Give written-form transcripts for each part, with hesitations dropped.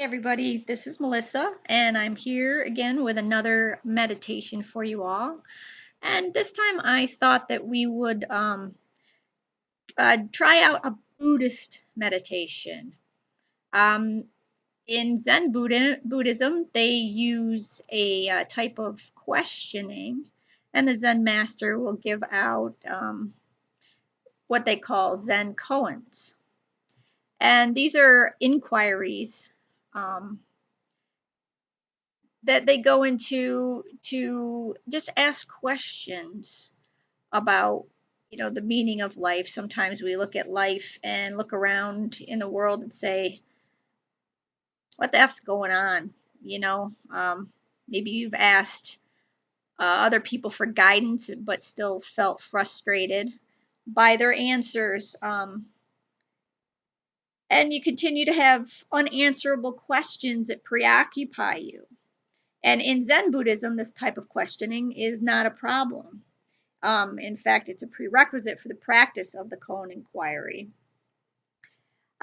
Hey everybody, this is Melissa, and I'm here again with another meditation for you all. And this time I thought that we would try out a Buddhist meditation. Um, in Zen Buddhism, they use a type of questioning, and the Zen Master will give out what they call Zen Koans. And these are inquiries. That they go into to just ask questions about the meaning of life. Sometimes we look at life and look around in the world and say, what the f's going on? you know um, Maybe you've asked other people for guidance but still felt frustrated by their answers, and you continue to have unanswerable questions that preoccupy you. And in Zen Buddhism, this type of questioning is not a problem. In fact, it's a prerequisite for the practice of the koan inquiry.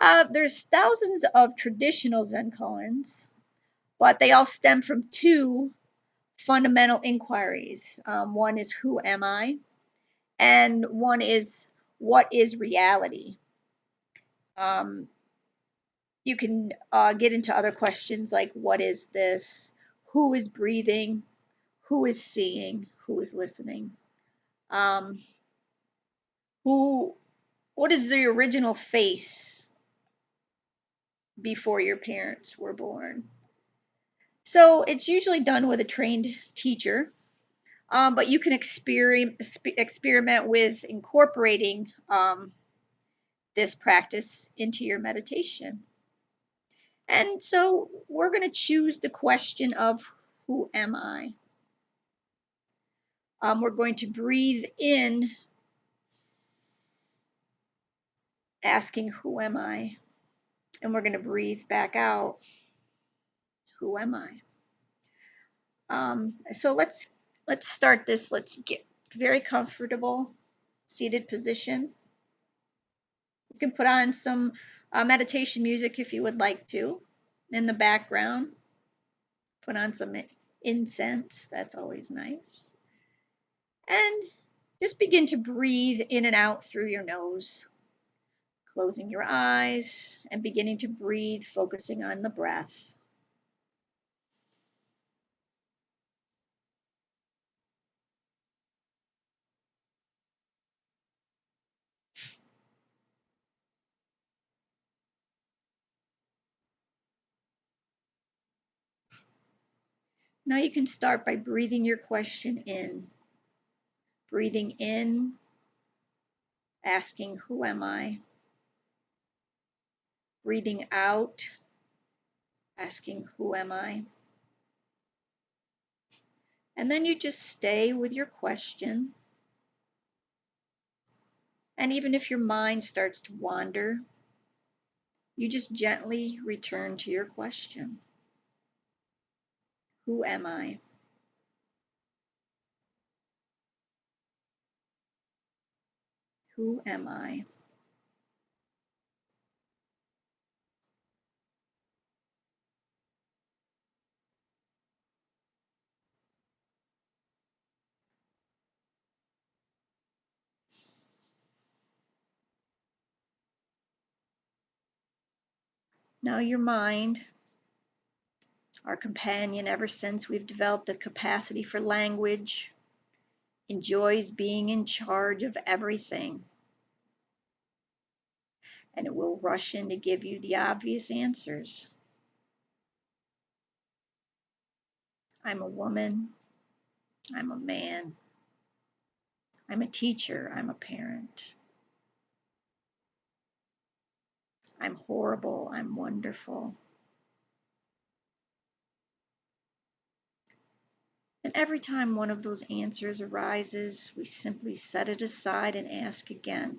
There's thousands of traditional Zen koans, but they all stem from two fundamental inquiries. One is, who am I? And one is, what is reality? Um, you can get into other questions like, what is this? Who is breathing? Who is seeing? Who is listening? Um, who What is the original face before your parents were born? So it's usually done with a trained teacher, but you can experiment with incorporating this practice into your meditation. And so we're going to choose the question of, who am I? We're going to breathe in, asking, who am I? And we're going to breathe back out, who am I? So let's start this. Let's get very comfortable, seated position. You can put on some meditation music if you would like to in the background. Put on some incense. That's always nice. And just begin to breathe in and out through your nose, closing your eyes and beginning to breathe, focusing on the breath. Now you can start by breathing your question in. Breathing in, asking, who am I? Breathing out, asking, who am I? And then you just stay with your question. And even if your mind starts to wander, you just gently return to your question. Who am I? Who am I? Now your mind, our companion ever since we've developed the capacity for language, enjoys being in charge of everything. And it will rush in to give you the obvious answers. I'm a woman. I'm a man. I'm a teacher. I'm a parent. I'm horrible. I'm wonderful. And every time one of those answers arises, we simply set it aside and ask again,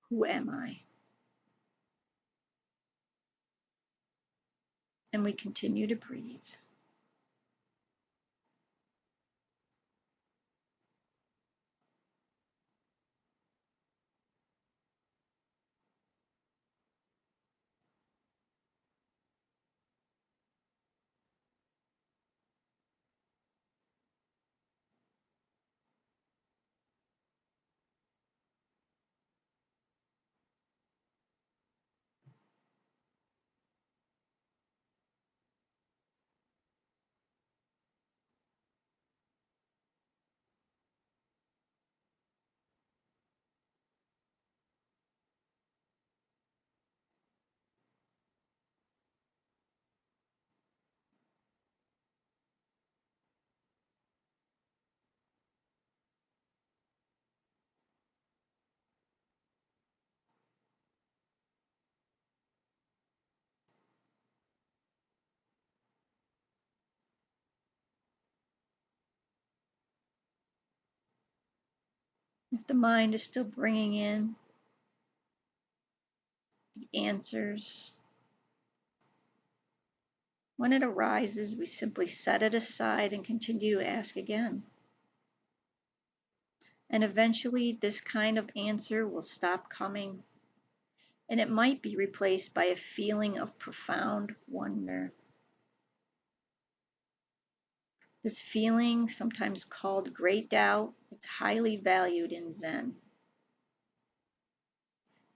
who am I? And we continue to breathe. If the mind is still bringing in the answers, when it arises, we simply set it aside and continue to ask again. And eventually, this kind of answer will stop coming, and it might be replaced by a feeling of profound wonder. This feeling, sometimes called great doubt, is highly valued in Zen.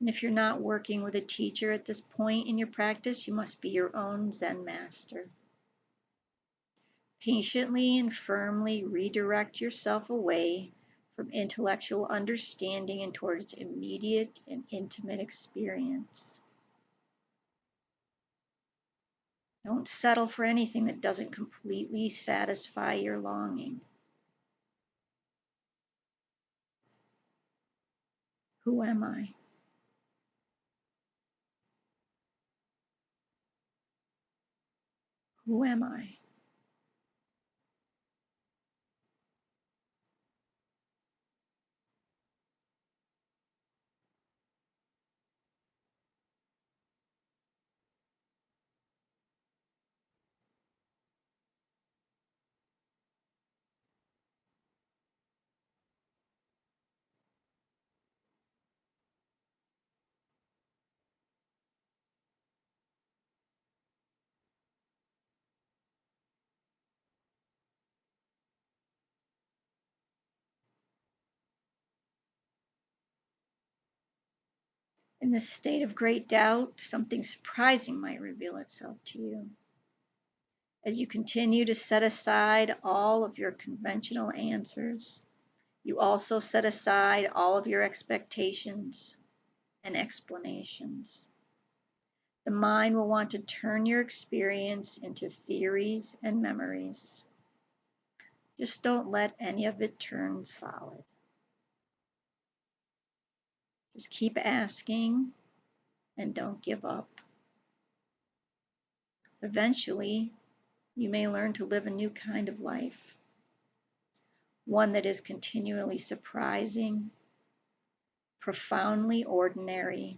And if you're not working with a teacher at this point in your practice, you must be your own Zen master. Patiently and firmly redirect yourself away from intellectual understanding and towards immediate and intimate experience. Don't settle for anything that doesn't completely satisfy your longing. Who am I? Who am I? In this state of great doubt, something surprising might reveal itself to you. As you continue to set aside all of your conventional answers, you also set aside all of your expectations and explanations. The mind will want to turn your experience into theories and memories. Just don't let any of it turn solid. Just keep asking and don't give up. Eventually, you may learn to live a new kind of life, one that is continually surprising, profoundly ordinary,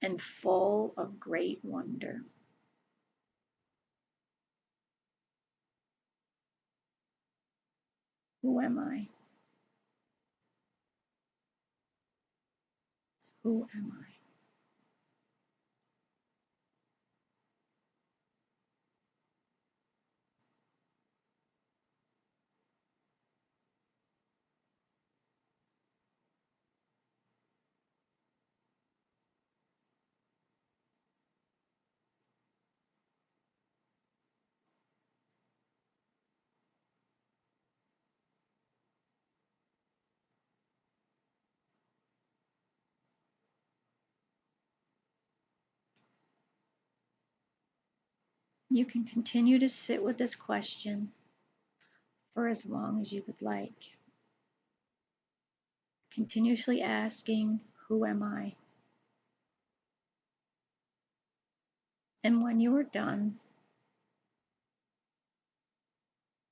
and full of great wonder. Who am I? Who am I? You can continue to sit with this question for as long as you would like, continuously asking, who am I? And when you are done,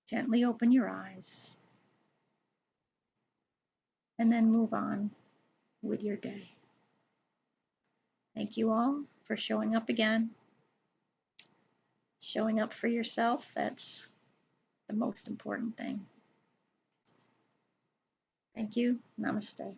gently open your eyes and then move on with your day. Thank you all for showing up again. Showing up for yourself, that's the most important thing. Thank you. Namaste.